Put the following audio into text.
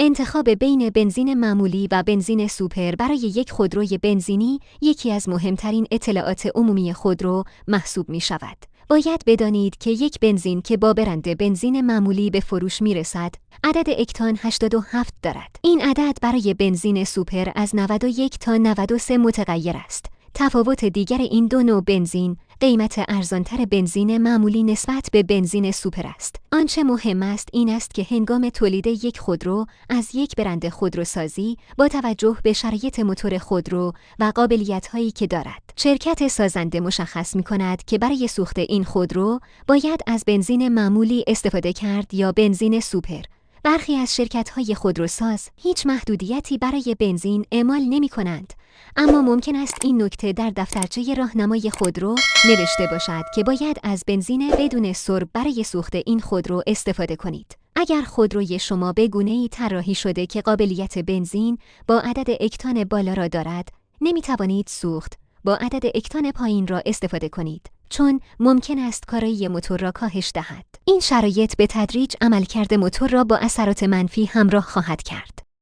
انتخاب بین بنزین معمولی و بنزین سوپر برای یک خودروی بنزینی یکی از مهمترین اطلاعات عمومی خودرو محسوب می شود. باید بدانید که یک بنزین که با برند بنزین معمولی به فروش می رسد، عدد اکتان 87 دارد. این عدد برای بنزین سوپر از 91 تا 93 متغیر است. تفاوت دیگر این دو نوع بنزین، قیمت ارزانتر بنزین معمولی نسبت به بنزین سوپر است. آنچه مهم است این است که هنگام تولید یک خودرو از یک برند خودروسازی با توجه به شرایط موتور خودرو و قابلیت‌هایی که دارد، شرکت سازنده مشخص می‌کند که برای سوخت این خودرو باید از بنزین معمولی استفاده کرد یا بنزین سوپر. برخی از شرکت‌های خودروساز هیچ محدودیتی برای بنزین اعمال نمی‌کنند، اما ممکن است این نکته در دفترچه راهنمای خودرو نوشته باشد که باید از بنزین بدون سرب برای سوخت این خودرو استفاده کنید. اگر خودروی شما به گونه‌ای طراحی شده که قابلیت بنزین با عدد اکتان بالا را دارد، نمی‌توانید سوخت با عدد اکتان پایین را استفاده کنید، چون ممکن است کارایی موتور را کاهش دهد. این شرایط به تدریج عملکرد موتور را با اثرات منفی همراه خواهد کرد.